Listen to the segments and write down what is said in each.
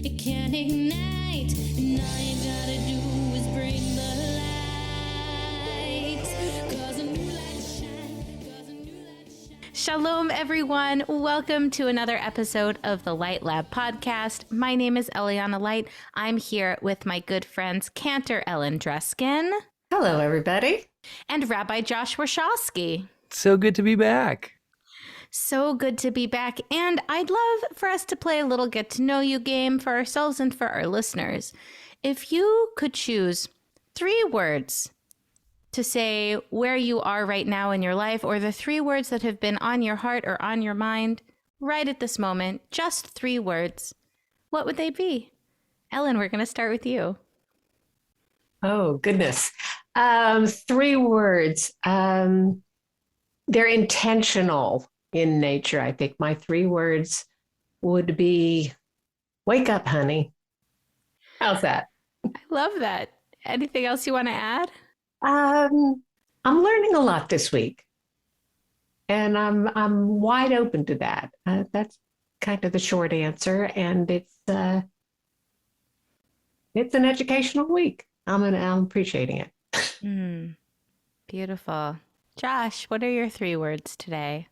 it can ignite, and all you gotta do is bring the light. 'Cause a new light shine, 'cause a new light shine. Shalom, everyone. Welcome to another episode of the Light Lab podcast. My name is Eliana Light. I'm here with my good friends Cantor Ellen Dreskin. Hello, everybody. And Rabbi Josh Warshawski. So good to be back. So good to be back. And I'd love for us to play a little get to know you game for ourselves and for our listeners. If you could choose 3 words to say where you are right now in your life, or the 3 words that have been on your heart or on your mind right at this moment, just 3 words, what would they be? Ellen, we're going to start with you. Oh, goodness. 3 words. They're intentional in nature. I think my 3 words would be wake up, honey. How's that? I love that. Anything else you want to add? I'm learning a lot this week, and I'm wide open to that. That's kind of the short answer, and it's an educational week. I'm appreciating it. Beautiful. Josh, what are your 3 words today?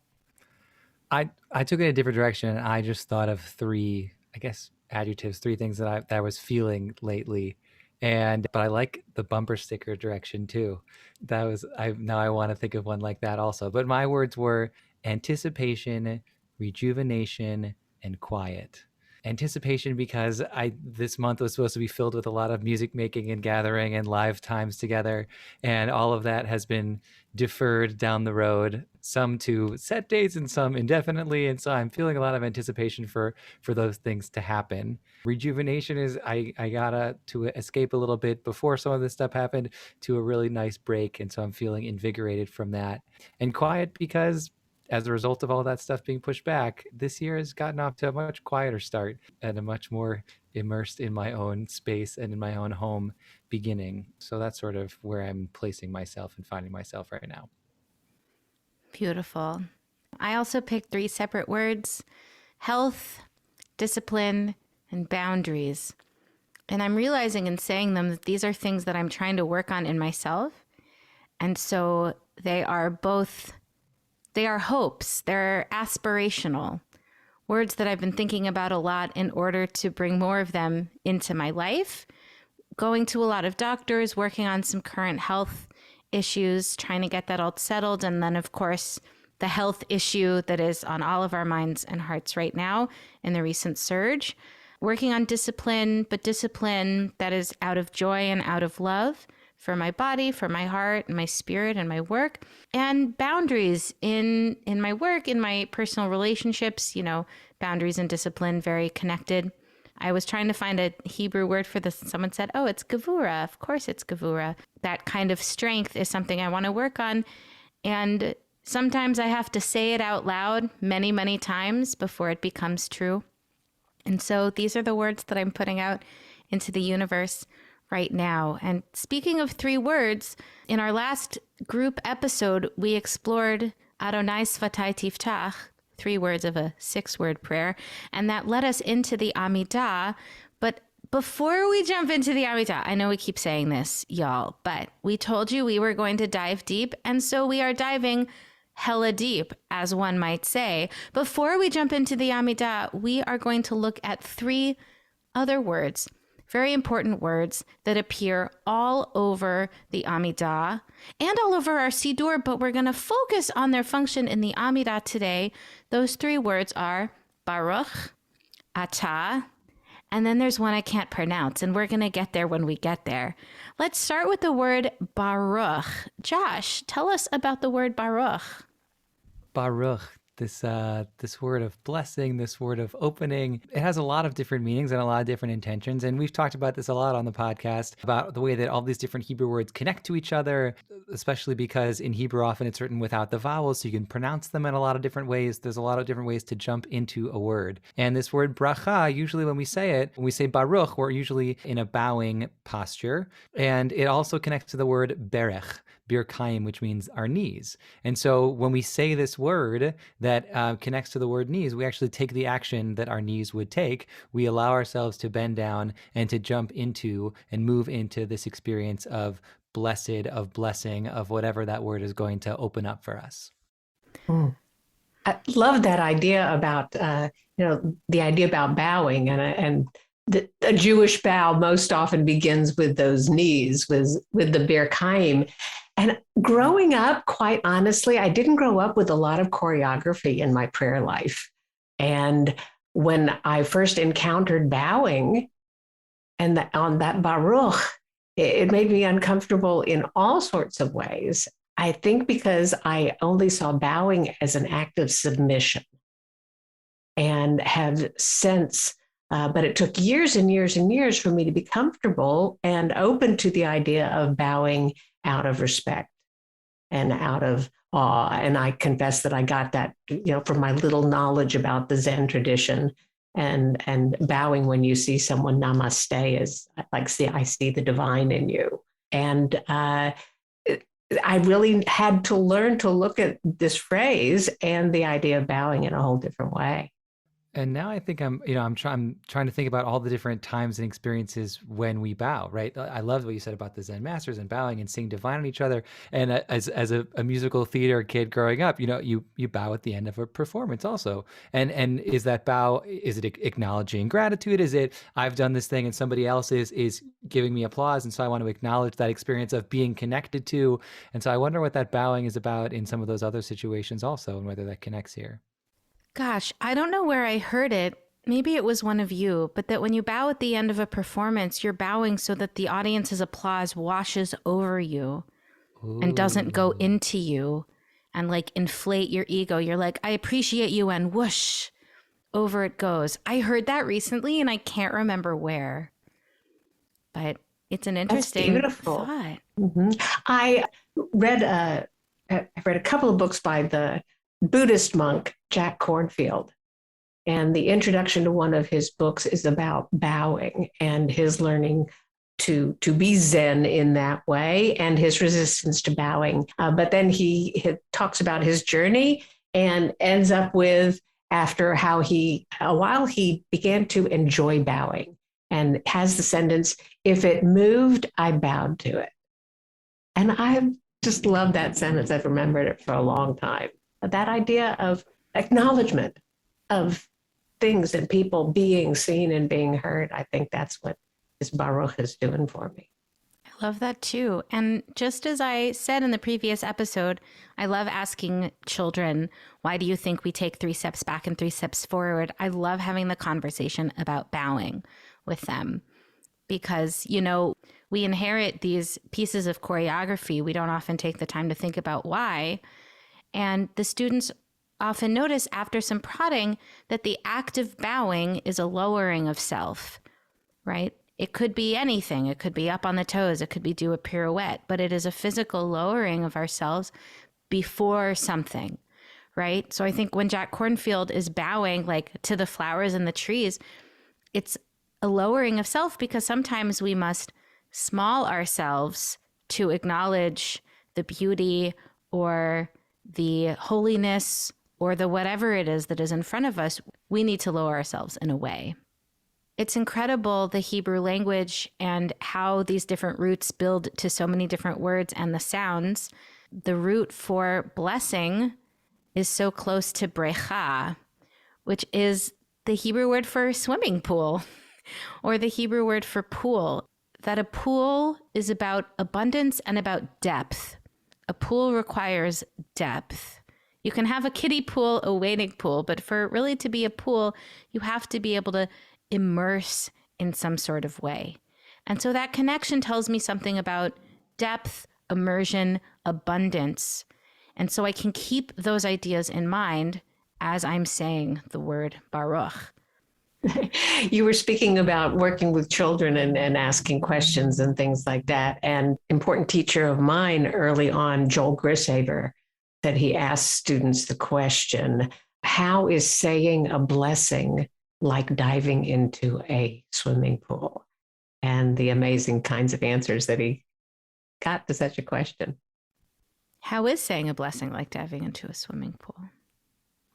I took it a different direction. I just thought of 3, I guess, adjectives, 3 things that I was feeling lately. But I like the bumper sticker direction too. Now I want to think of one like that also. But my words were anticipation, rejuvenation, and quiet. Anticipation because this month was supposed to be filled with a lot of music making and gathering and live times together, and all of that has been deferred down the road, some to set dates and some indefinitely, and so I'm feeling a lot of anticipation for those things to happen. Rejuvenation is I gotta to escape a little bit before some of this stuff happened to a really nice break, and so I'm feeling invigorated from that. And quiet because as a result of all that stuff being pushed back, this year has gotten off to a much quieter start and a much more immersed in my own space and in my own home beginning. So that's sort of where I'm placing myself and finding myself right now. Beautiful. I also picked 3 separate words: health, discipline, and boundaries. And I'm realizing in saying them that these are things that I'm trying to work on in myself. And so they are hopes, they're aspirational words that I've been thinking about a lot in order to bring more of them into my life. Going to a lot of doctors, working on some current health issues, trying to get that all settled. And then, of course, the health issue that is on all of our minds and hearts right now in the recent surge. Working on discipline, but discipline that is out of joy and out of love for my body, for my heart, and my spirit, and my work. And boundaries in my work, in my personal relationships, boundaries and discipline, very connected. I was trying to find a Hebrew word for this, and someone said, oh, it's gevura. Of course it's gevura. That kind of strength is something I want to work on. And sometimes I have to say it out loud many, many times before it becomes true. And so these are the words that I'm putting out into the universe right now. And speaking of 3 words, in our last group episode, we explored Adonai Svatai Tiftach, 3 words of a 6-word prayer, and that led us into the Amidah. But before we jump into the Amidah, I know we keep saying this, y'all, but we told you we were going to dive deep, and so we are diving hella deep, as one might say. Before we jump into the Amidah, we are going to look at 3 other words, very important words that appear all over the Amidah and all over our Siddur, but we're going to focus on their function in the Amidah today. Those 3 words are Baruch, Atah, and then there's one I can't pronounce, and we're going to get there when we get there. Let's start with the word Baruch. Josh, tell us about the word Baruch. Baruch, this word of blessing, this word of opening, it has a lot of different meanings and a lot of different intentions. And we've talked about this a lot on the podcast, about the way that all these different Hebrew words connect to each other, especially because in Hebrew often it's written without the vowels, so you can pronounce them in a lot of different ways. There's a lot of different ways to jump into a word. And this word bracha, usually when we say Baruch, we're usually in a bowing posture. And it also connects to the word berech. birkaim, which means our knees. And so when we say this word that connects to the word knees, we actually take the action that our knees would take. We allow ourselves to bend down and to jump into and move into this experience of blessed, of blessing, of whatever that word is going to open up for us. Mm. I love that idea about, the idea about bowing, and a Jewish bow most often begins with those knees, with the birkaim. And growing up, quite honestly, I didn't grow up with a lot of choreography in my prayer life. And when I first encountered bowing and on that Baruch, it made me uncomfortable in all sorts of ways. I think because I only saw bowing as an act of submission, and have since, but it took years and years and years for me to be comfortable and open to the idea of bowing out of respect and out of awe. And I confess that I got that, from my little knowledge about the Zen tradition, and bowing when you see someone, namaste, is like, I see the divine in you. And I really had to learn to look at this phrase and the idea of bowing in a whole different way. And now I think I'm trying to think about all the different times and experiences when we bow, right? I loved what you said about the Zen masters and bowing and seeing divine on each other. And as a musical theater kid growing up, you bow at the end of a performance also. And is that bow, is it acknowledging gratitude? Is it, I've done this thing and somebody else is giving me applause, and so I want to acknowledge that experience of being connected to. And so I wonder what that bowing is about in some of those other situations also, and whether that connects here. Gosh, I don't know where I heard it. Maybe it was one of you, but that when you bow at the end of a performance, you're bowing so that the audience's applause washes over you and doesn't go into you and like inflate your ego. You're like, I appreciate you, and whoosh, over it goes. I heard that recently and I can't remember where, but it's an interesting thought. Mm-hmm. I've read a couple of books by the Buddhist monk Jack Kornfield, and the introduction to one of his books is about bowing and his learning to be Zen in that way and his resistance to bowing. But then he talks about his journey and ends up with, after a while he began to enjoy bowing, and has the sentence, "If it moved, I bowed to it." And I just love that sentence. I've remembered it for a long time. That idea of acknowledgement of things and people being seen and being heard. I think that's what this Baruch is doing for me. I love that too. And just as I said in the previous episode, I love asking children, why do you think we take 3 steps back and 3 steps forward? I love having the conversation about bowing with them because, we inherit these pieces of choreography. We don't often take the time to think about why. And the students often notice after some prodding that the act of bowing is a lowering of self, right? It could be anything. It could be up on the toes. It could be do a pirouette, but it is a physical lowering of ourselves before something, right? So I think when Jack Kornfield is bowing like to the flowers and the trees, it's a lowering of self because sometimes we must small ourselves to acknowledge the beauty or the holiness or the whatever it is that is in front of us. We need to lower ourselves in a way. It's incredible, the Hebrew language and how these different roots build to so many different words and the sounds. The root for blessing is so close to brecha, which is the Hebrew word for swimming pool or the Hebrew word for pool. That a pool is about abundance and about depth. A pool requires depth. You can have a kiddie pool, a wading pool, but for it really to be a pool, you have to be able to immerse in some sort of way. And so that connection tells me something about depth, immersion, abundance. And so I can keep those ideas in mind as I'm saying the word Baruch. You were speaking about working with children and asking questions and things like that. And important teacher of mine early on, Joel Grishaber, said he asked students the question, how is saying a blessing like diving into a swimming pool? And the amazing kinds of answers that he got to such a question. How is saying a blessing like diving into a swimming pool?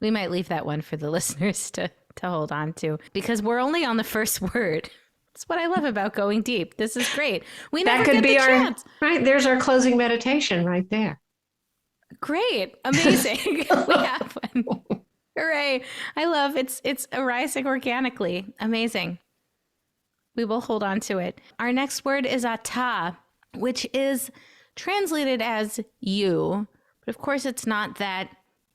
We might leave that one for the listeners to hold on to, because we're only on the first word. That's what I love about going deep. This is great. We never That could get be the our chance. right. There's our closing meditation right there. Great. Amazing. We have one. Hooray. I love it's arising organically. Amazing. We will hold on to it. Our next word is Atah, which is translated as you, but of course it's not that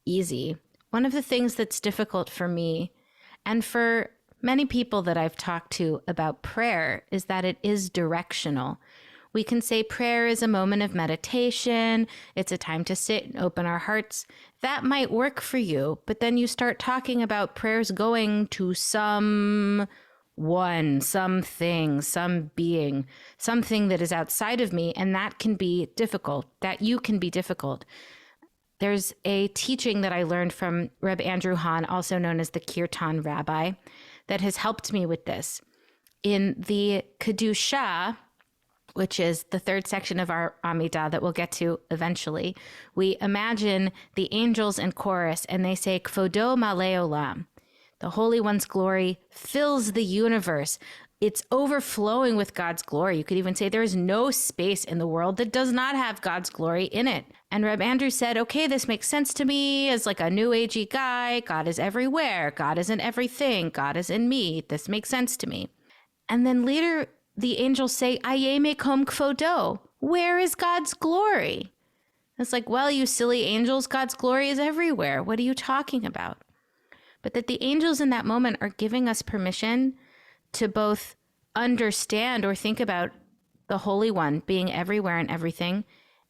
easy. One of the things that's difficult for me and for many people that I've talked to about prayer is that it is directional. We can say prayer is a moment of meditation. It's a time to sit and open our hearts. That might work for you, but then you start talking about prayers going to some one, something, some being, something that is outside of me, and that can be difficult. That you can be difficult. There's a teaching that I learned from Reb Andrew Hahn, also known as the Kirtan Rabbi, that has helped me with this. In the Kedusha, which is the third section of our Amidah that we'll get to eventually, we imagine the angels in chorus, and they say, Kvodo Malei Olam. The Holy One's glory fills the universe. It's overflowing with God's glory. You could even say there is no space in the world that does not have God's glory in it. And Reb Andrew said, okay, this makes sense to me as like a new agey guy. God is everywhere. God is in everything. God is in me. This makes sense to me. And then later, the angels say, Aye mekom kvodo. Where is God's glory? It's like, well, you silly angels, God's glory is everywhere. What are you talking about? But that the angels in that moment are giving us permission to both understand or think about the Holy One being everywhere and everything,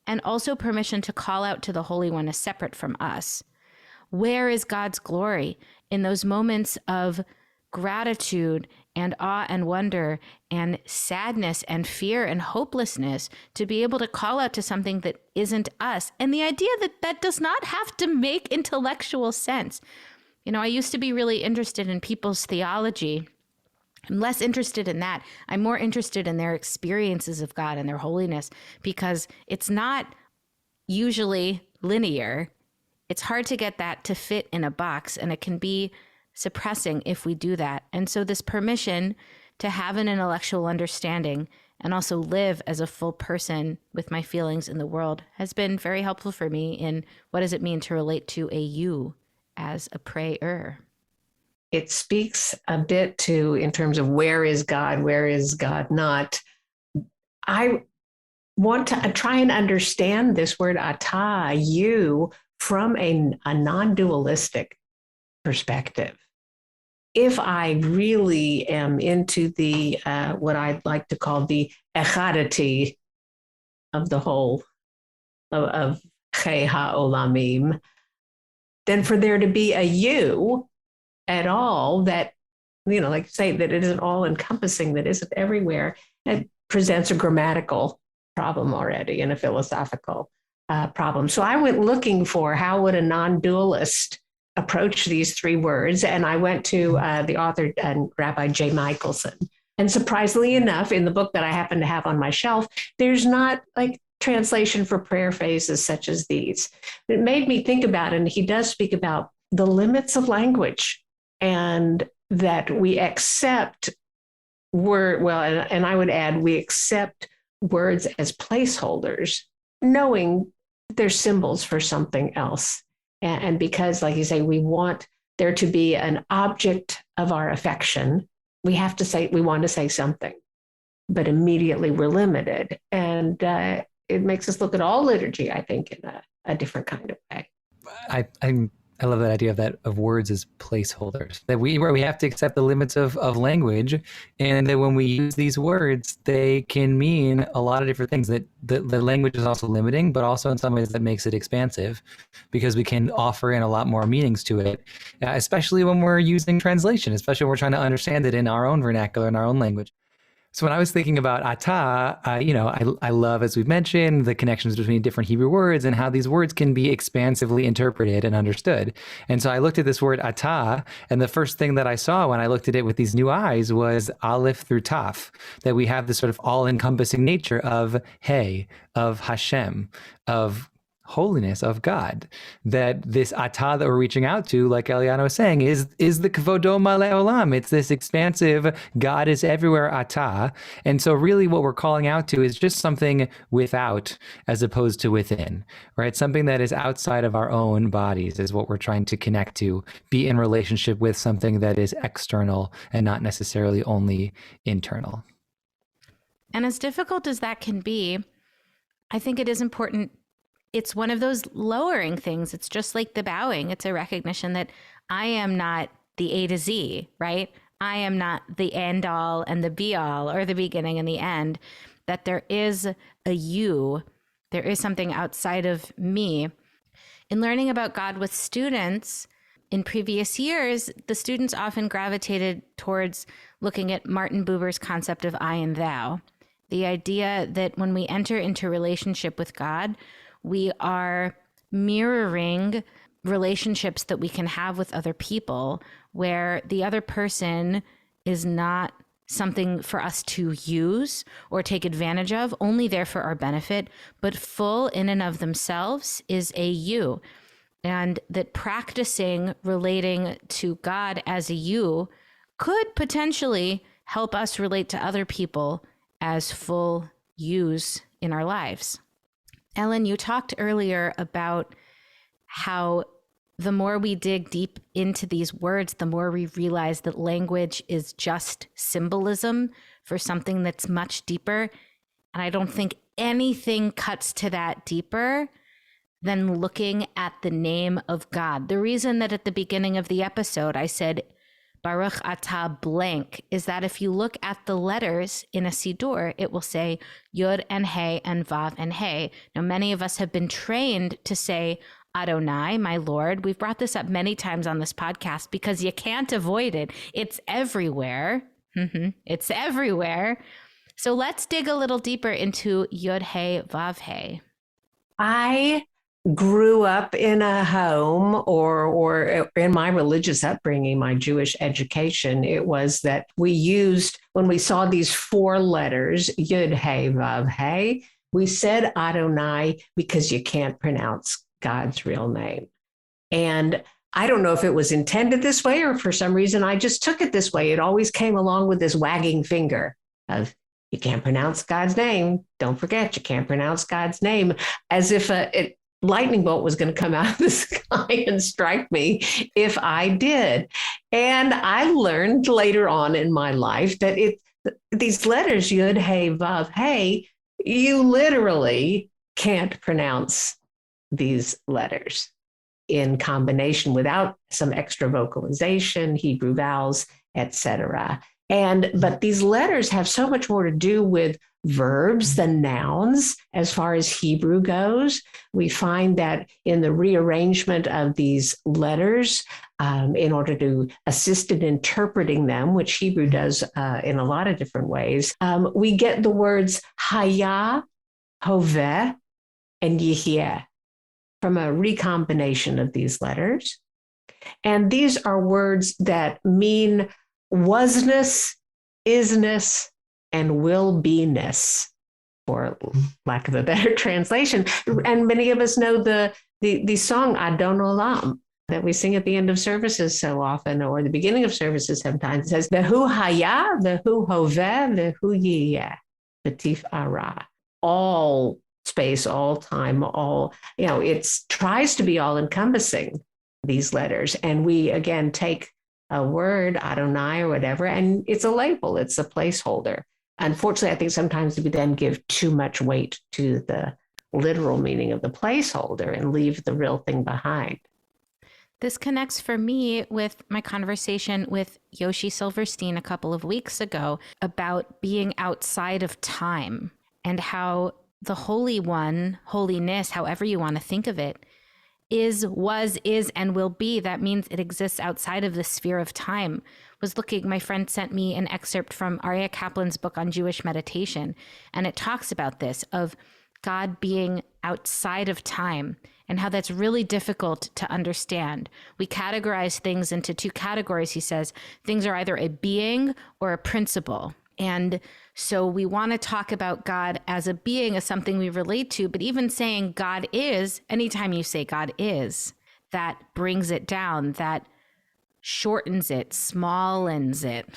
and also permission to call out to the Holy One as separate from us. Where is God's glory in those moments of gratitude and awe and wonder and sadness and fear and hopelessness, to be able to call out to something that isn't us? And the idea that that does not have to make intellectual sense. You know, I used to be really interested in people's theology. I'm less interested in that. I'm more interested in their experiences of God and their holiness, because it's not usually linear. It's hard to get that to fit in a box, and it can be suppressing if we do that. And so this permission to have an intellectual understanding and also live as a full person with my feelings in the world has been very helpful for me in what does it mean to relate to a you as a prayer. It speaks a bit to, in terms of where is God not. I want to try and understand this word atah, you, from a non-dualistic perspective. If I really am into the, what I'd like to call the echadity of the whole, of Chei HaOlamim, then for there to be a you at all that, you know, like say that it isn't all encompassing, that isn't everywhere, it presents a grammatical problem already and a philosophical problem. So I went looking for how would a non-dualist approach these three words. And I went to the author and Rabbi J. Michelson. And surprisingly enough, in the book that I happen to have on my shelf, there's not like translation for prayer phases such as these. It made me think about it, and he does speak about the limits of language, and that we accept and I would add, we accept words as placeholders, knowing they're symbols for something else. And because, like you say, we want there to be an object of our affection, we have to say, we want to say something, but immediately we're limited. And it makes us look at all liturgy, I think, in a different kind of way. I love that idea of words as placeholders, that where we have to accept the limits of language, and that when we use these words, they can mean a lot of different things. That the language is also limiting, but also in some ways that makes it expansive, because we can offer in a lot more meanings to it, especially when we're using translation, especially when we're trying to understand it in our own vernacular, in our own language. So when I was thinking about Atah, I love, as we've mentioned, the connections between different Hebrew words and how these words can be expansively interpreted and understood. And so I looked at this word Atah, and the first thing that I saw when I looked at it with these new eyes was Aleph through Taf, that we have this sort of all-encompassing nature of Hey, of Hashem, of holiness of God, that this Atah that we're reaching out to, like Eliana was saying, is the Kvodo Maleh Olam. It's this expansive God is everywhere Atah. And so really what we're calling out to is just something without as opposed to within, right? Something that is outside of our own bodies is what we're trying to connect to, be in relationship with something that is external and not necessarily only internal. And as difficult as that can be, I think it is important. It's one of those lowering things. It's just like the bowing. It's a recognition that I am not the A to Z, right? I am not the end all and the be all, or the beginning and the end, that there is a you, there is something outside of me. In learning about God with students in previous years, the students often gravitated towards looking at Martin Buber's concept of I and thou. The idea that when we enter into relationship with God, we are mirroring relationships that we can have with other people, where the other person is not something for us to use or take advantage of, only there for our benefit, but full in and of themselves is a you. And that practicing relating to God as a you could potentially help us relate to other people as full yous in our lives. Ellen, you talked earlier about how the more we dig deep into these words, the more we realize that language is just symbolism for something that's much deeper. And I don't think anything cuts to that deeper than looking at the name of God. The reason that at the beginning of the episode I said, Baruch Atah blank, is that if you look at the letters in a Siddur, it will say Yud and Hey and Vav and Hey. Now, many of us have been trained to say Adonai, my Lord. We've brought this up many times on this podcast because you can't avoid it. It's everywhere. It's everywhere. So let's dig a little deeper into yud-hey-vav-hey. I grew up in a home or in my religious upbringing, my Jewish education, it was that we used, when we saw these four letters, yud-hey-vav-hey, we said Adonai because you can't pronounce God's real name. And I don't know if it was intended this way or for some reason I just took it this way. It always came along with this wagging finger of, you can't pronounce God's name. Don't forget, you can't pronounce God's name, as if a lightning bolt was going to come out of the sky and strike me if I did. And I learned later on in my life that these letters, Yud, Hey, Vav, Hey, you literally can't pronounce these letters in combination without some extra vocalization, Hebrew vowels, etc. But these letters have so much more to do with verbs than nouns as far as Hebrew goes. We find that in the rearrangement of these letters, in order to assist in interpreting them, which Hebrew does in a lot of different ways, we get the words Haya, Hoveh, and Yehyeh from a recombination of these letters. And these are words that mean wasness, isness, and will-be-ness, for lack of a better translation. And many of us know the song Adon Olam that we sing at the end of services so often, or the beginning of services sometimes. It says, Vehu haya, vehu hoveh, vehu yiyeh, v'tif ara. All space, all time, all, it tries to be all encompassing, these letters. And we, again, take a word, Adonai or whatever, and it's a label, it's a placeholder. Unfortunately, I think sometimes we then give too much weight to the literal meaning of the placeholder and leave the real thing behind. This connects for me with my conversation with Yoshi Silverstein a couple of weeks ago about being outside of time and how the Holy One, holiness, however you want to think of it, is, was, is, and will be. That means it exists outside of the sphere of time. My friend sent me an excerpt from Aryeh Kaplan's book on Jewish meditation, and it talks about this, of God being outside of time and how that's really difficult to understand. We categorize things into two categories, he says. Things are either a being or a principle. And so we want to talk about God as a being, as something we relate to, but even saying God is, anytime you say God is, that brings it down, that shortens it, smallens it,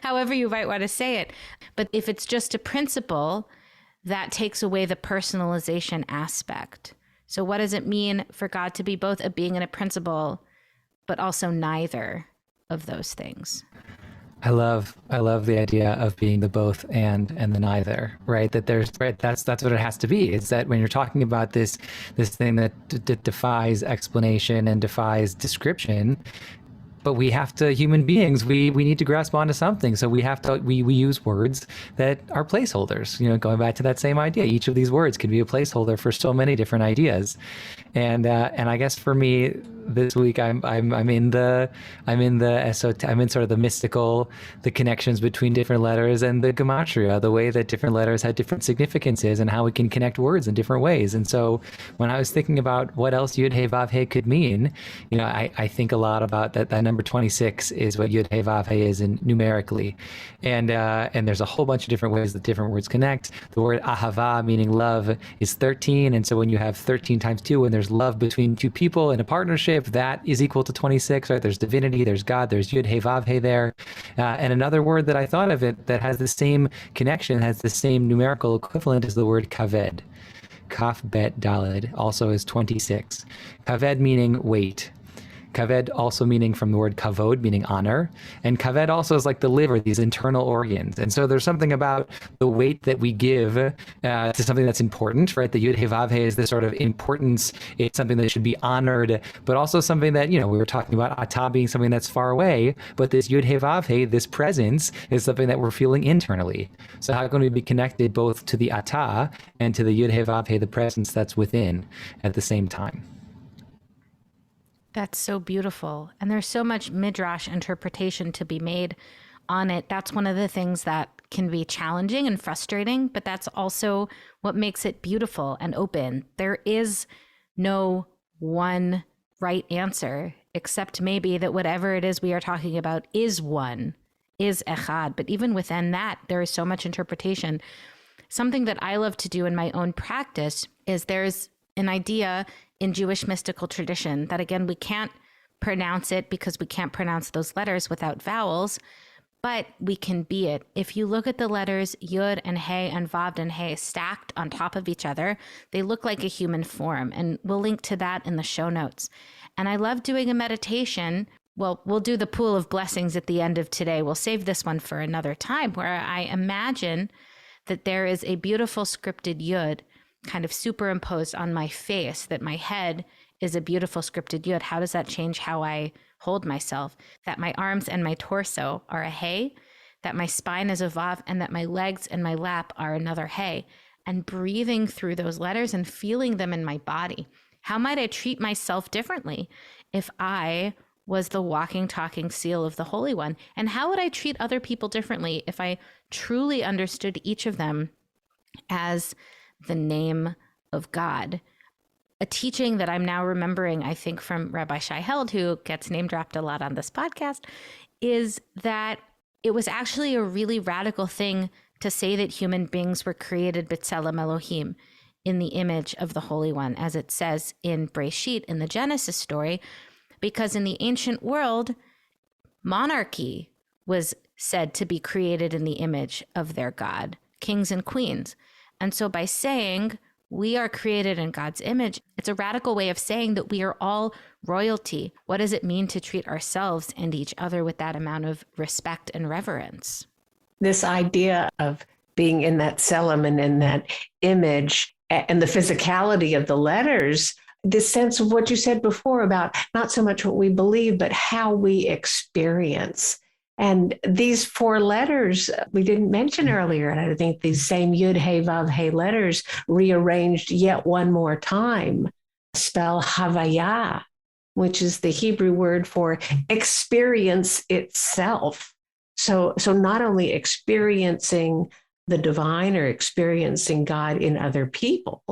however you might want to say it. But if it's just a principle, that takes away the personalization aspect. So what does it mean for God to be both a being and a principle, but also neither of those things? I love the idea of being the both and the neither, right? That there's right. That's what it has to be. Is that when you're talking about this thing that defies explanation and defies description, but we have to, human beings, we need to grasp onto something. So we have to, we use words that are placeholders, going back to that same idea. Each of these words can be a placeholder for so many different ideas. And I guess for me this week, I'm in sort of the mystical, the connections between different letters and the gematria, the way that different letters have different significances and how we can connect words in different ways. And so when I was thinking about what else yud-hey-vav-hey could mean, I think a lot about that number 26 is what yud-hey-vav-hey is numerically. And there's a whole bunch of different ways that different words connect. The word ahava, meaning love, is 13. And so when you have 13 times 2, when there's love between two people in a partnership, that is equal to 26, right? There's divinity, there's God, there's yud-hey-vav-hey there. And another word that I thought of it that has the same connection, has the same numerical equivalent, is the word kaved. Kaf bet daled also is 26. Kaved meaning weight. Kaved also meaning from the word kavod, meaning honor. And kaved also is like the liver, these internal organs. And so there's something about the weight that we give to something that's important, right? The yud-hey-vav-hey is this sort of importance. It's something that should be honored, but also something that, we were talking about Atah being something that's far away, but this yud-hey-vav-hey, this presence, is something that we're feeling internally. So how can we be connected both to the Atah and to the yud-hey-vav-hey, the presence that's within at the same time? That's so beautiful. And there's so much midrash interpretation to be made on it. That's one of the things that can be challenging and frustrating, but that's also what makes it beautiful and open. There is no one right answer, except maybe that whatever it is we are talking about is one, is echad. But even within that, there is so much interpretation. Something that I love to do in my own practice is there's an idea in Jewish mystical tradition that, again, we can't pronounce it because we can't pronounce those letters without vowels, but we can be it. If you look at the letters yud and hey and vav and hey stacked on top of each other, they look like a human form. And we'll link to that in the show notes. And I love doing a meditation. Well, we'll do the pool of blessings at the end of today. We'll save this one for another time, where I imagine that there is a beautiful scripted yud kind of superimposed on my face, that my head is a beautiful scripted yud. How does that change how I hold myself? That my arms and my torso are a hey, that my spine is a vav, and that my legs and my lap are another hey. And breathing through those letters and feeling them in my body. How might I treat myself differently if I was the walking, talking seal of the Holy One? And how would I treat other people differently if I truly understood each of them as the name of God? A teaching that I'm now remembering, I think, from Rabbi Shai Held, who gets name dropped a lot on this podcast, is that it was actually a really radical thing to say that human beings were created b'tselem Elohim, in the image of the Holy One, as it says in Breshit, in the Genesis story, because in the ancient world, monarchy was said to be created in the image of their God, kings and queens. And so by saying we are created in God's image, it's a radical way of saying that we are all royalty. What does it mean to treat ourselves and each other with that amount of respect and reverence? This idea of being in that tselem and in that image and the physicality of the letters, this sense of what you said before about not so much what we believe, but how we experience. And these 4 letters we didn't mention earlier, and I think these same yud-hey-vav-hey letters rearranged yet one more time spell havaya, which is the Hebrew word for experience itself. So not only experiencing the divine or experiencing God in other people,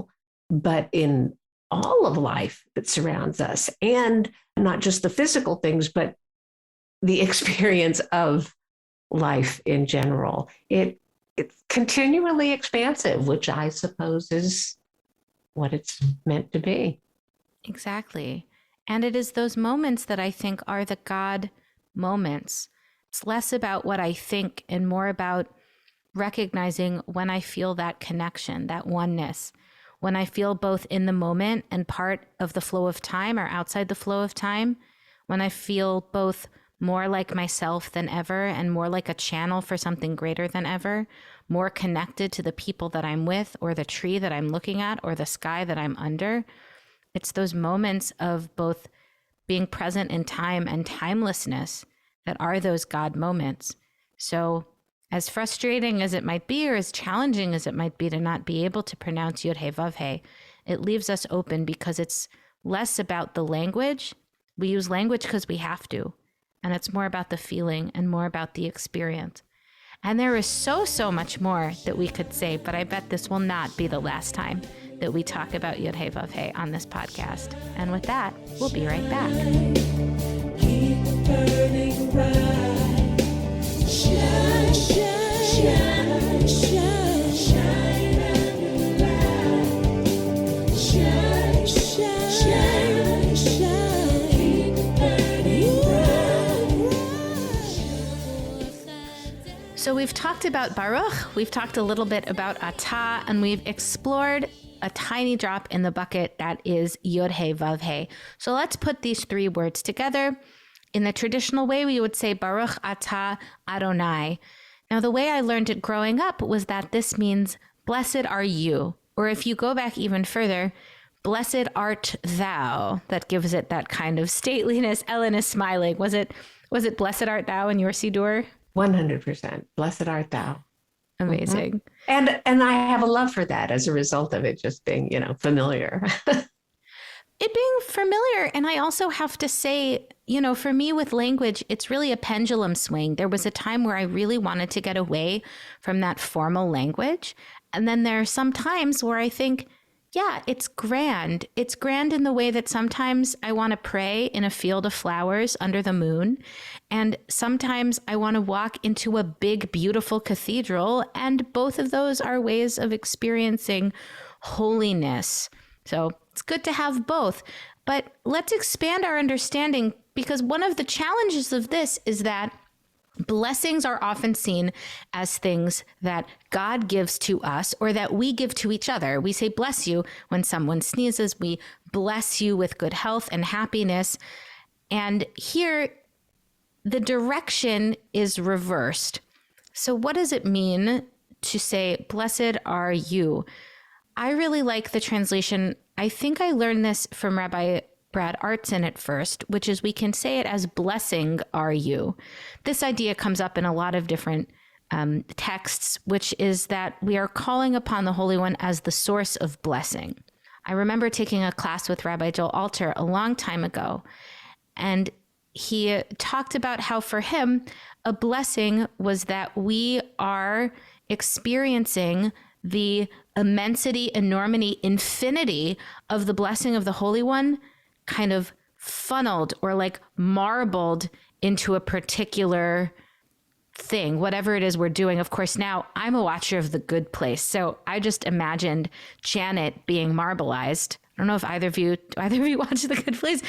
but in all of life that surrounds us, and not just the physical things, but the experience of life in general. It's continually expansive, which I suppose is what it's meant to be. Exactly. And it is those moments that I think are the God moments. It's less about what I think and more about recognizing when I feel that connection, that oneness, when I feel both in the moment and part of the flow of time or outside the flow of time, when I feel both more like myself than ever and more like a channel for something greater than ever, more connected to the people that I'm with or the tree that I'm looking at or the sky that I'm under. It's those moments of both being present in time and timelessness that are those God moments. So as frustrating as it might be, or as challenging as it might be to not be able to pronounce yud-hey-vav-hey, it leaves us open because it's less about the language. We use language because we have to, and it's more about the feeling and more about the experience. And there is so much more that we could say, but I bet this will not be the last time that we talk about yud-hey-vav-hey on this podcast. And with that, we'll be right back. Keep burning bright. Shine, shine, shine, shine, shine and light. Shine, shine, shine, shine. Keep burning bright. So we've talked about Baruch, we've talked a little bit about Atah, and we've explored a tiny drop in the bucket that is yud-hey-vav-hey. So let's put these three words together. In the traditional way, we would say Baruch Atah Adonai. Now, the way I learned it growing up was that this means blessed are you. Or if you go back even further, blessed art thou. That gives it that kind of stateliness. Ellen is smiling. Was it blessed art thou in your Siddur? 100%. Blessed art thou. Amazing. Mm-hmm. And I have a love for that as a result of it just being, familiar. It being familiar. And I also have to say, for me with language, it's really a pendulum swing. There was a time where I really wanted to get away from that formal language. And then there are some times where I think, yeah, it's grand. It's grand in the way that sometimes I want to pray in a field of flowers under the moon. And sometimes I want to walk into a big, beautiful cathedral. And both of those are ways of experiencing holiness. So it's good to have both. But let's expand our understanding, because one of the challenges of this is that blessings are often seen as things that God gives to us or that we give to each other. We say bless you when someone sneezes. We bless you with good health and happiness. And here, the direction is reversed. So what does it mean to say, blessed are you? I really like the translation. I think I learned this from Rabbi Brad Artson at first, which is we can say it as blessing are you. This idea comes up in a lot of different texts, which is that we are calling upon the Holy One as the source of blessing. I remember taking a class with Rabbi Joel Alter a long time ago, and he talked about how for him, a blessing was that we are experiencing the immensity, enormity, infinity of the blessing of the Holy One kind of funneled or like marbled into a particular thing, whatever it is we're doing. Of course, now I'm a watcher of The Good Place, so I just imagined Janet being marbleized. I don't know if either of you watch The Good Place.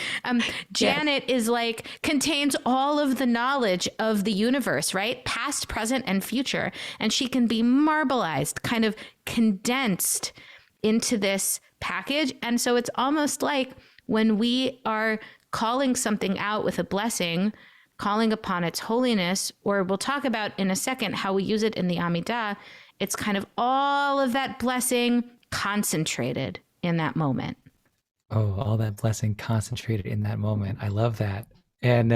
Janet is like, contains all of the knowledge of the universe, right? Past, present, and future. And she can be marbleized, kind of condensed into this package. And so it's almost like when we are calling something out with a blessing, calling upon its holiness, or we'll talk about in a second how we use it in the Amidah, it's kind of all of that blessing concentrated in that moment. Oh, all that blessing concentrated in that moment. I love that. And,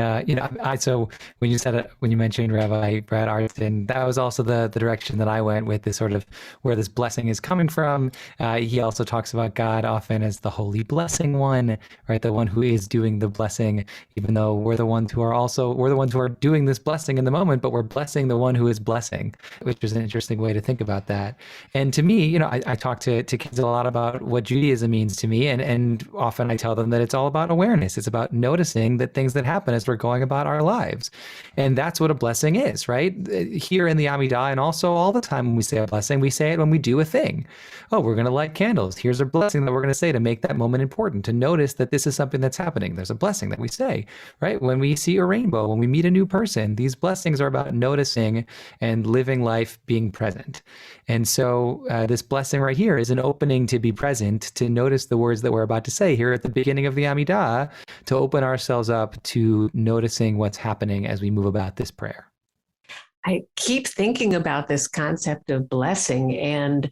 so when you mentioned Rabbi Brad Artson, that was also the direction that I went with, this sort of where this blessing is coming from. He also talks about God often as the holy blessing one, right? The one who is doing the blessing, even though we're the ones who are doing this blessing in the moment, but we're blessing the one who is blessing, which is an interesting way to think about that. And to me, I talk to kids a lot about what Judaism means to me. And often I tell them that it's all about awareness. It's about noticing that things that happen happen as we're going about our lives. And that's what a blessing is, right? Here in the Amidah, and also all the time when we say a blessing, we say it when we do a thing. Oh, we're going to light candles. Here's a blessing that we're going to say to make that moment important, to notice that this is something that's happening. There's a blessing that we say, right? When we see a rainbow, when we meet a new person, these blessings are about noticing and living life being present. And so this blessing right here is an opening to be present, to notice the words that we're about to say here at the beginning of the Amidah, to open ourselves up to noticing what's happening as we move about this prayer. I keep thinking about this concept of blessing, and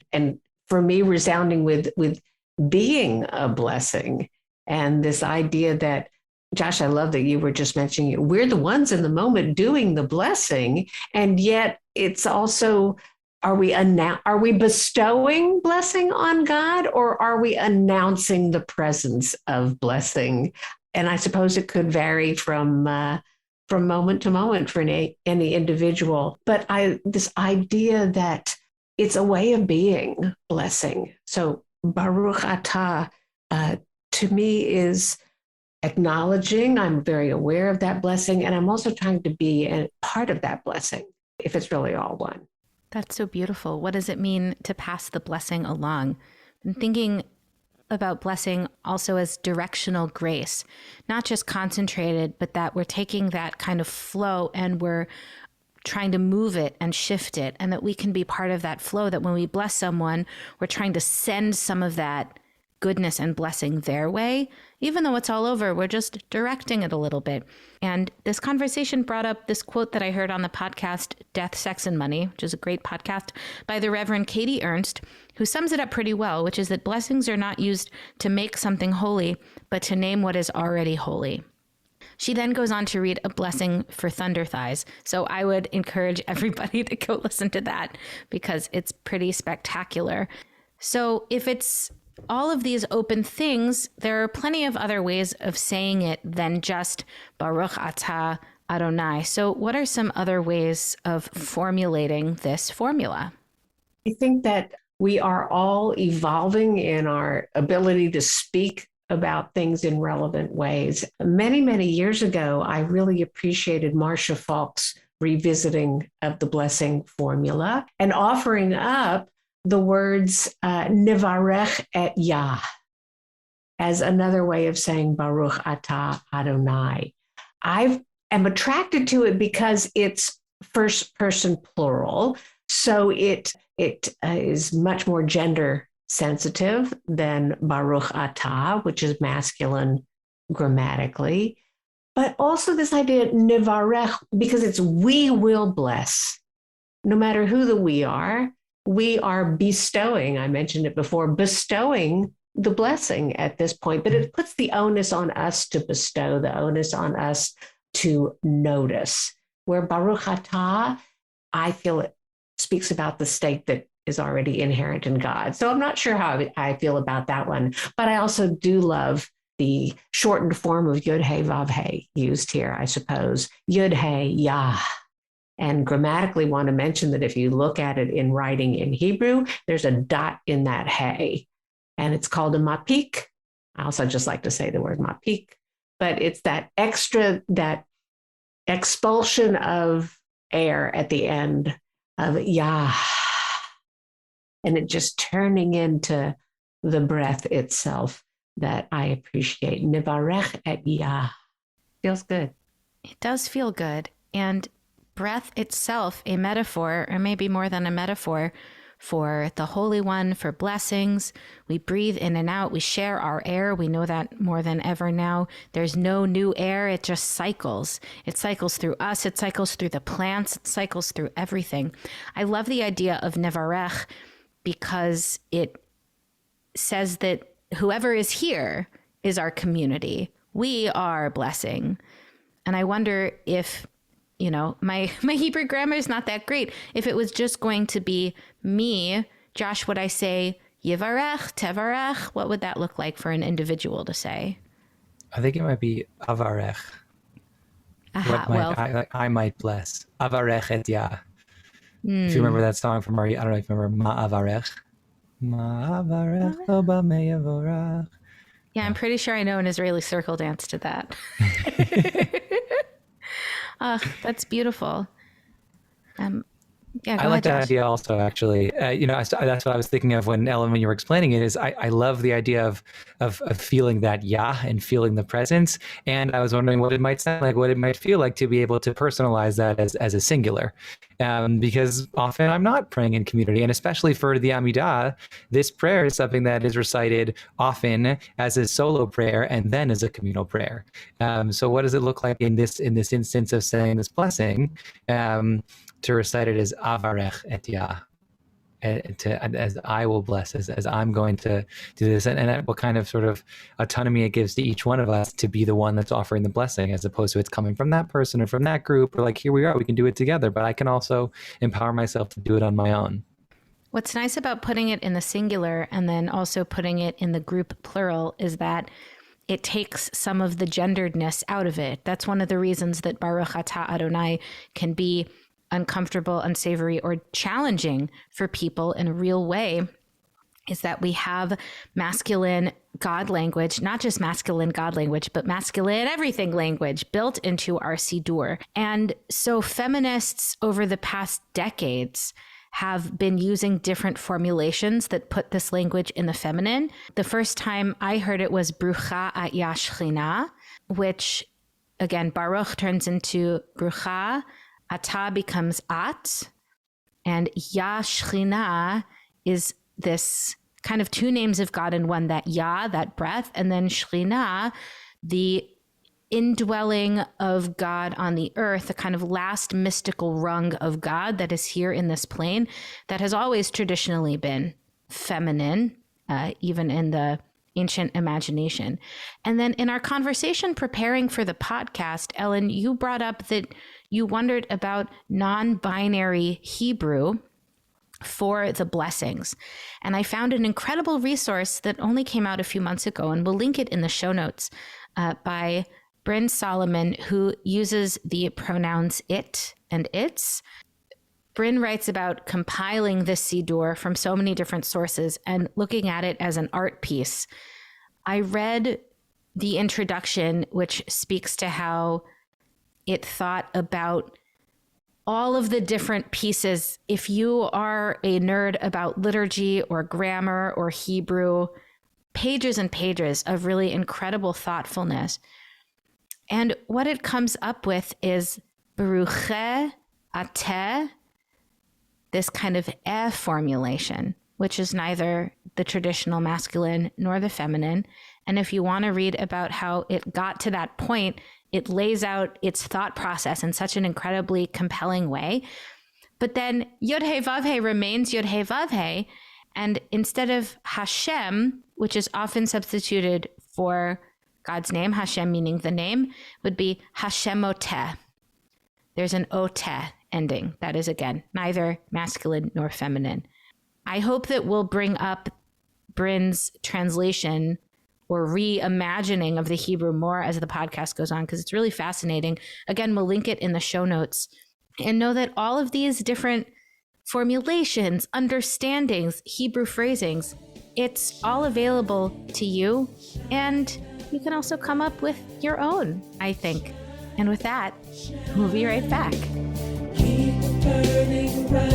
for me, resounding with being a blessing, and this idea that, Josh, I love that you were just mentioning we're the ones in the moment doing the blessing, and yet it's also, are we bestowing blessing on God, or are we announcing the presence of blessing? And I suppose it could vary from moment to moment for any individual. But this idea that it's a way of being blessing. So Baruch Atah, to me, is acknowledging I'm very aware of that blessing, and I'm also trying to be a part of that blessing, if it's really all one. That's so beautiful. What does it mean to pass the blessing along? I'm thinking about blessing also as directional grace, not just concentrated, but that we're taking that kind of flow and we're trying to move it and shift it, and that we can be part of that flow, that when we bless someone, we're trying to send some of that goodness and blessing their way. Even though it's all over, we're just directing it a little bit. And this conversation brought up this quote that I heard on the podcast Death, Sex, and Money, which is a great podcast by the Reverend Katie Ernst, who sums it up pretty well, which is that blessings are not used to make something holy, but to name what is already holy. She then goes on to read a blessing for thunder thighs. So I would encourage everybody to go listen to that because it's pretty spectacular. So if it's all of these open things, there are plenty of other ways of saying it than just Baruch Atah Adonai. So what are some other ways of formulating this formula? I think that we are all evolving in our ability to speak about things in relevant ways. Many, many years ago, I really appreciated Marcia Falk's revisiting of the blessing formula and offering up the words Nevarech et Yah as another way of saying Baruch Atah Adonai. I am attracted to it because it's first person plural. So it is much more gender sensitive than Baruch Atah, which is masculine grammatically. But also this idea Nevarech, because it's we will bless, no matter who the we are bestowing, I mentioned it before, bestowing the blessing at this point, but it puts the onus on us to bestow, the onus on us to notice. Where Baruch Atah, I feel it speaks about the state that is already inherent in God. So I'm not sure how I feel about that one, but I also do love the shortened form of yud-hey-vav-hey used here, I suppose. Yud-hey, Yah. And grammatically want to mention that if you look at it in writing in Hebrew, there's a dot in that hey, and it's called a mapik. I also just like to say the word mapik, but it's that extra, that expulsion of air at the end of Yah, and it just turning into the breath itself that I appreciate. Nevarech et Yah. Feels good. It does feel good. And breath itself, a metaphor, or maybe more than a metaphor, for the Holy One, for blessings. We breathe in and out. We share our air. We know that more than ever now. There's no new air. It just cycles. It cycles through us. It cycles through the plants. It cycles through everything. I love the idea of Nevarech because it says that whoever is here is our community. We are blessing. And I wonder if, you know, my Hebrew grammar is not that great. If it was just going to be me, Josh, would I say Yivarech, Tevarech? What would that look like for an individual to say? I think it might be Avarech. I might bless. Avarech et Yah. If you remember that song from Ari, I don't know if you remember Ma Avarech. Ma Avarech lo ba me yavorach. Yeah, I'm pretty sure I know an Israeli circle dance to that. That's beautiful. Yeah, go I like ahead, that Josh. idea also, actually. That's what I was thinking of when Ellen, when you were explaining it, is I love the idea of feeling that Yah and feeling the presence. And I was wondering what it might sound like, what it might feel like to be able to personalize that as a singular. Because often I'm not praying in community, and especially for the Amidah, this prayer is something that is recited often as a solo prayer and then as a communal prayer. So what does it look like in this instance of saying this blessing? To recite it as Avarech et Yah, as I will bless, as I'm going to do this, and what kind of sort of autonomy it gives to each one of us to be the one that's offering the blessing, as opposed to it's coming from that person or from that group, or like, here we are, we can do it together, but I can also empower myself to do it on my own. What's nice about putting it in the singular and then also putting it in the group plural is that it takes some of the genderedness out of it. That's one of the reasons that Baruch Atah Adonai can be uncomfortable, unsavory, or challenging for people in a real way, is that we have masculine God language, not just masculine God language, but masculine everything language built into our Siddur. And so feminists over the past decades have been using different formulations that put this language in the feminine. The first time I heard it was Brucha at Yashchina, which again, Baruch turns into Brucha, Atah becomes At, and Yashchina is this kind of two names of God in one, that Yah, that breath, and then Shechina, the indwelling of God on the earth, the kind of last mystical rung of God that is here in this plane, that has always traditionally been feminine, even in the ancient imagination. And then in our conversation preparing for the podcast, Ellen, you brought up that you wondered about non-binary Hebrew for the blessings. And I found an incredible resource that only came out a few months ago, and we'll link it in the show notes, by Bryn Solomon, who uses the pronouns it and its. Bryn writes about compiling this Siddur from so many different sources and looking at it as an art piece. I read the introduction, which speaks to how it thought about all of the different pieces. If you are a nerd about liturgy or grammar or Hebrew, pages and pages of really incredible thoughtfulness. And what it comes up with is Baruch Atah, this kind of formulation, which is neither the traditional masculine nor the feminine. And if you want to read about how it got to that point, it lays out its thought process in such an incredibly compelling way. But then yud-hey-vav-hey remains yud-hey-vav-hey. And instead of Hashem, which is often substituted for God's name, Hashem meaning the name, would be Hashemoteh. There's an oteh ending. That is, again, neither masculine nor feminine. I hope that we'll bring up Bryn's translation or reimagining of the Hebrew more as the podcast goes on, because it's really fascinating. Again, we'll link it in the show notes. And know that all of these different formulations, understandings, Hebrew phrasings, it's all available to you. And you can also come up with your own, I think. And with that, we'll be right back. Keep burning bright.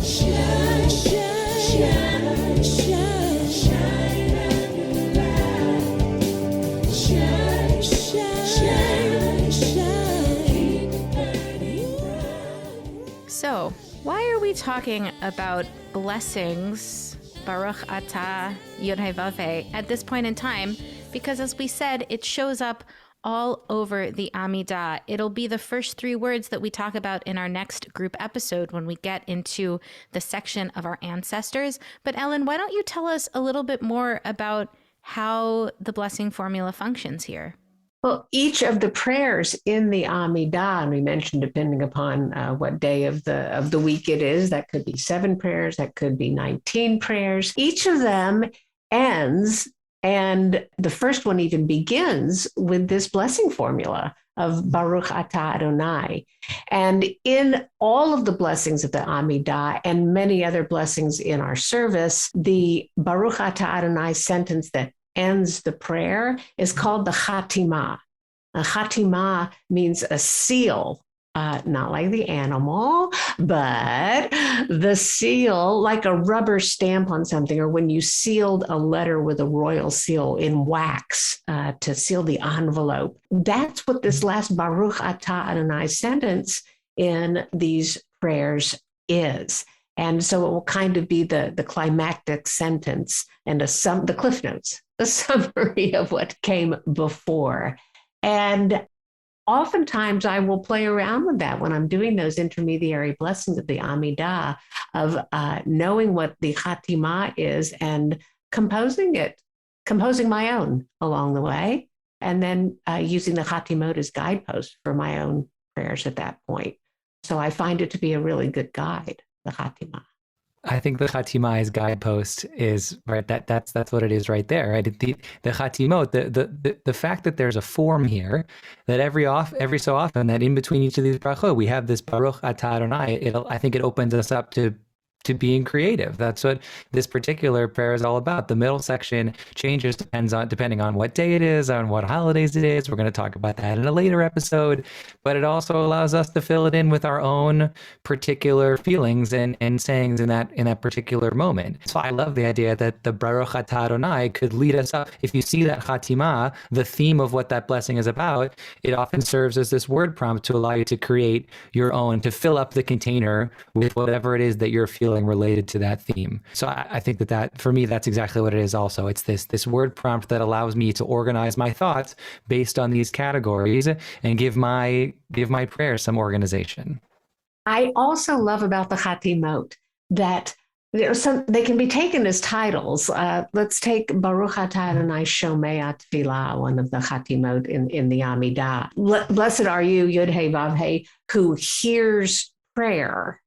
Shine, shine, shine, shine, shine and light. Shine, shine, shine, shine. Keep burning bright. So, why are we talking about blessings, Baruch Atah yud-hey-vav-hey, at this point in time? Because as we said, it shows up all over the Amidah. It'll be the first three words that we talk about in our next group episode when we get into the section of our ancestors. But Ellen, why don't you tell us a little bit more about how the blessing formula functions here? Well, each of the prayers in the Amidah, and we mentioned depending upon what day of the week it is, that could be 7 prayers, that could be 19 prayers. Each of them ends, and the first one even begins with this blessing formula of Baruch Atah Adonai. And in all of the blessings of the Amidah and many other blessings in our service, the Baruch Atah Adonai sentence that ends the prayer is called the Khatimah. A Khatimah means a seal, not like the animal, but the seal, like a rubber stamp on something, or when you sealed a letter with a royal seal in wax to seal the envelope. That's what this last Baruch Atah Adonai sentence in these prayers is. And so it will kind of be the climactic sentence and the cliff notes, the summary of what came before. And oftentimes I will play around with that when I'm doing those intermediary blessings of the Amidah, of knowing what the Khatimah is and composing my own along the way, and then using the Khatimot as guideposts for my own prayers at that point. So I find it to be a really good guide, the Khatimah. I think the Khatimah's guidepost is right. That's what it is right there. Right. The Khatimot, the fact that there's a form here, that every so often that in between each of these brachot we have this Baruch Atah Adonai. I think it opens us up to being creative. That's what this particular prayer is all about. The middle section changes depending on what day it is, on what holidays it is. We're going to talk about that in a later episode, but it also allows us to fill it in with our own particular feelings and sayings in that particular moment. So I love the idea that the Baruch Atah Adonai could lead us up. If you see that Khatimah, the theme of what that blessing is about, it often serves as this word prompt to allow you to create your own, to fill up the container with whatever it is that you're feeling related to that theme. So I think that for me, that's exactly what it is also. It's this word prompt that allows me to organize my thoughts based on these categories and give my prayer some organization. I also love about the Khatimot that they can be taken as titles. Let's take Baruch Atah Adonai Shomei Tefillah, one of the Khatimot in the Amidah. Blessed are you, yud-hey-vav-hey, who hears prayer.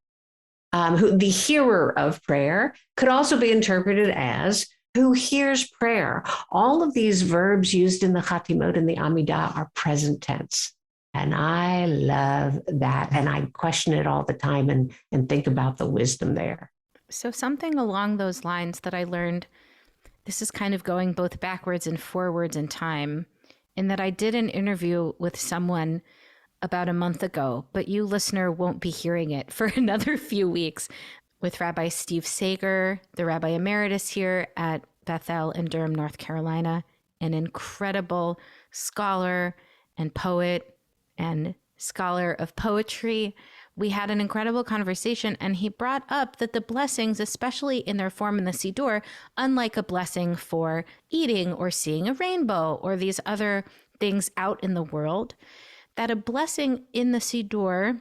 Who the hearer of prayer could also be interpreted as who hears prayer. All of these verbs used in the Khatimot and the Amidah are present tense. And I love that. And I question it all the time and think about the wisdom there. So something along those lines that I learned, this is kind of going both backwards and forwards in time, in that I did an interview with someone about a month ago, but you, listener, won't be hearing it for another few weeks, with Rabbi Steve Sager, the Rabbi Emeritus here at Bethel in Durham, North Carolina, an incredible scholar and poet and scholar of poetry. We had an incredible conversation, and he brought up that the blessings, especially in their form in the Siddur, unlike a blessing for eating or seeing a rainbow or these other things out in the world, that a blessing in the Siddur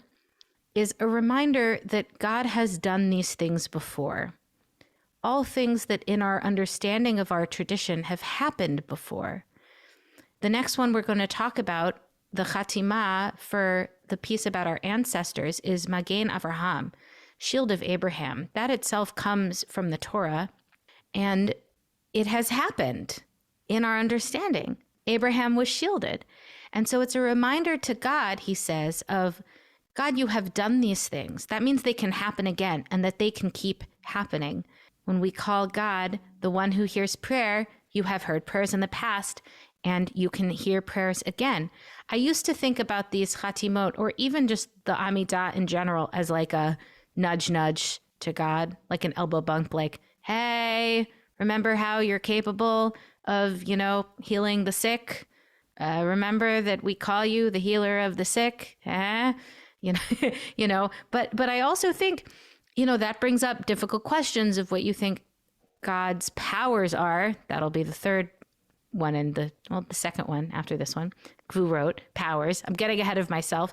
is a reminder that God has done these things before. All things that in our understanding of our tradition have happened before. The next one we're going to talk about, the Khatimah for the piece about our ancestors, is Magen Avraham, Shield of Abraham. That itself comes from the Torah, and it has happened in our understanding. Abraham was shielded. And so it's a reminder to God, he says, of God, you have done these things. That means they can happen again and that they can keep happening. When we call God the one who hears prayer, you have heard prayers in the past and you can hear prayers again. I used to think about these Khatimot, or even just the Amidah in general, as like a nudge to God, like an elbow bump, like, hey, remember how you're capable of, healing the sick? Remember that we call you the healer of the sick, but I also think, that brings up difficult questions of what you think God's powers are. That'll be the third one the second one after this one. Who wrote powers? I'm getting ahead of myself,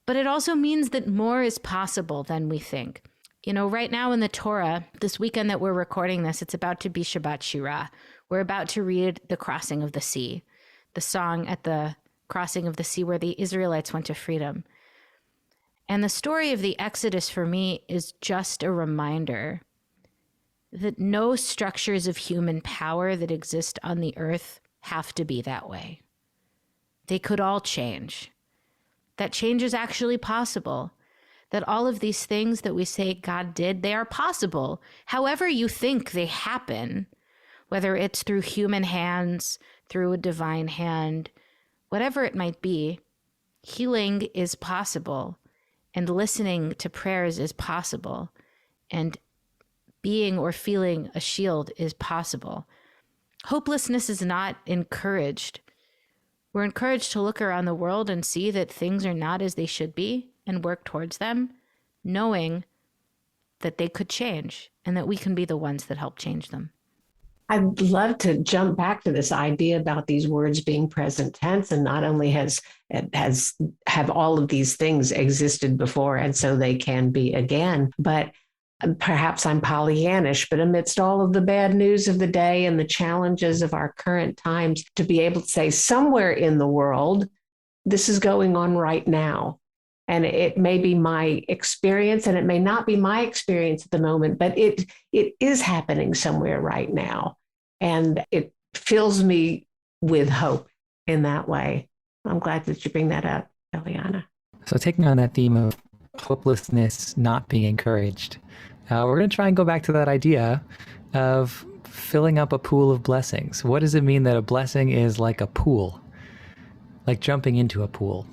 but it also means that more is possible than we think. Right now in the Torah, this weekend that we're recording this, it's about to be Shabbat Shirah. We're about to read the crossing of the sea. The song at the crossing of the sea where the Israelites went to freedom. And the story of the Exodus for me is just a reminder that no structures of human power that exist on the earth have to be that way. They could all change. That change is actually possible. That all of these things that we say God did, they are possible. However you think they happen, whether it's through human hands, through a divine hand, whatever it might be, healing is possible, and listening to prayers is possible, and being or feeling a shield is possible. Hopelessness is not encouraged. We're encouraged to look around the world and see that things are not as they should be and work towards them, knowing that they could change and that we can be the ones that help change them. I'd love to jump back to this idea about these words being present tense, and not only have all of these things existed before and so they can be again, but perhaps I'm Pollyannish, but amidst all of the bad news of the day and the challenges of our current times, to be able to say somewhere in the world, this is going on right now. And it may be my experience and it may not be my experience at the moment, but it is happening somewhere right now. And it fills me with hope in that way. I'm glad that you bring that up, Eliana. So taking on that theme of hopelessness not being encouraged, we're going to try and go back to that idea of filling up a pool of blessings. What does it mean that a blessing is like a pool, like jumping into a pool?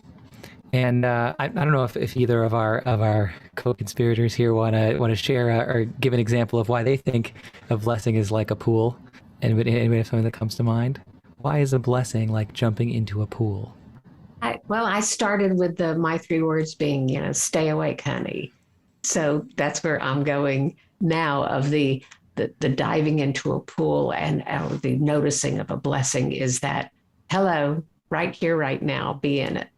And I don't know if either of our co-conspirators here want to share or give an example of why they think a blessing is like a pool. Anybody have something that comes to mind? Why is a blessing like jumping into a pool? I started with my three words being, stay awake, honey. So that's where I'm going now, of the diving into a pool and the noticing of a blessing is that, hello, right here, right now, be in it.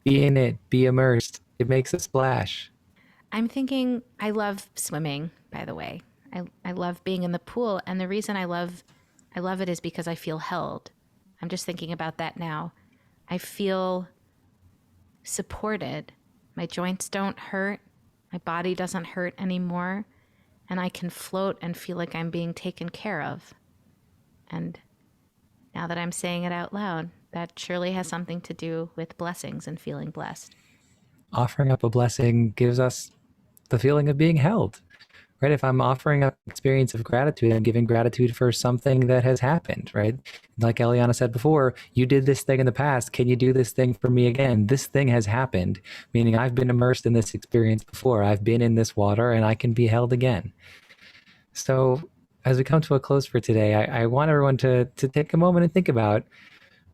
Be in it, be immersed. It makes a splash. I'm thinking, I love swimming, by the way. I love being in the pool. And the reason I love it is because I feel held. I'm just thinking about that now. I feel supported. My joints don't hurt. My body doesn't hurt anymore. And I can float and feel like I'm being taken care of. And now that I'm saying it out loud, that surely has something to do with blessings and feeling blessed. Offering up a blessing gives us the feeling of being held, right? If I'm offering up an experience of gratitude, I'm giving gratitude for something that has happened, right? Like Eliana said before, you did this thing in the past. Can you do this thing for me again? This thing has happened, meaning I've been immersed in this experience before. I've been in this water and I can be held again. So as we come to a close for today, I want everyone to take a moment and think about,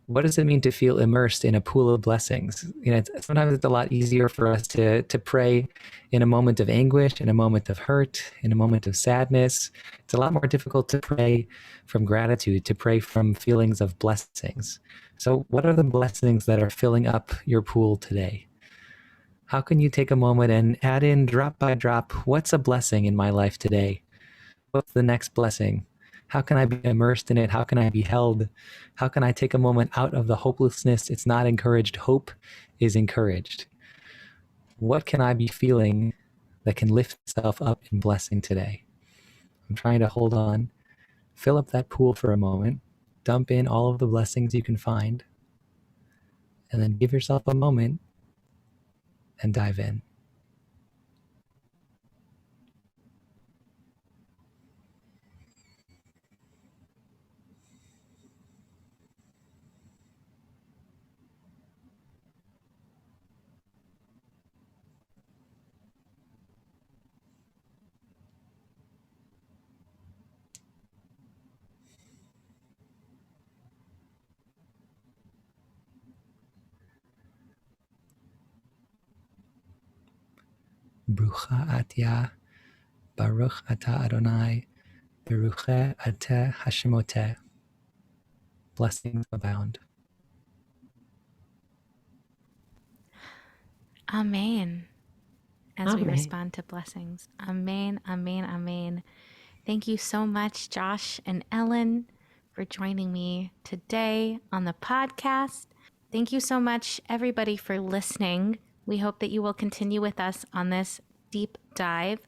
what does it mean to feel immersed in a pool of blessings? Sometimes it's a lot easier for us to pray in a moment of anguish, in a moment of hurt, in a moment of sadness. It's a lot more difficult to pray from gratitude, to pray from feelings of blessings. So what are the blessings that are filling up your pool today? How can you take a moment and add in drop by drop, what's a blessing in my life today? What's the next blessing? How can I be immersed in it? How can I be held? How can I take a moment out of the hopelessness? It's not encouraged. Hope is encouraged. What can I be feeling that can lift itself up in blessing today? I'm trying to hold on. Fill up that pool for a moment. Dump in all of the blessings you can find. And then give yourself a moment and dive in. Brucha Atah, Baruch Atah Adonai, Baruch Atah Hashemoteh. Blessings abound. Amen. As we Amen. respond to blessings. Amen, amen, amen. Thank you so much, Josh and Ellen, for joining me today on the podcast. Thank you so much, everybody, for listening. We hope that you will continue with us on this deep dive.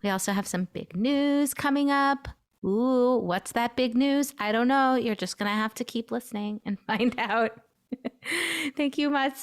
We also have some big news coming up. Ooh, what's that big news? I don't know. You're just going to have to keep listening and find out. Thank you much.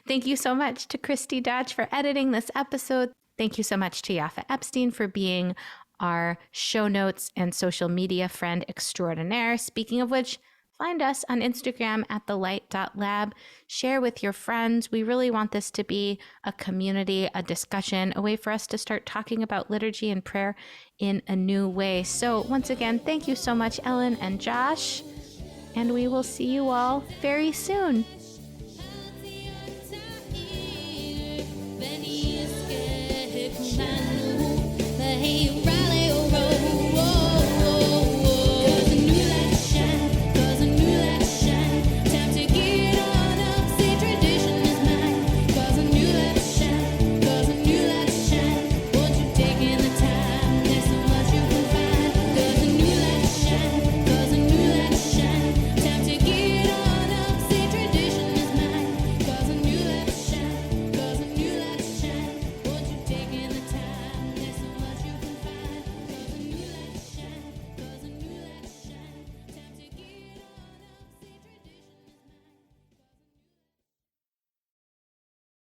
Thank you so much to Christy Dodge for editing this episode. Thank you so much to Yafa Epstein for being our show notes and social media friend extraordinaire. Speaking of which, find us on Instagram at thelight.lab. Share with your friends. We really want this to be a community, a discussion, a way for us to start talking about liturgy and prayer in a new way. So once again, thank you so much, Ellen and Josh. And we will see you all very soon.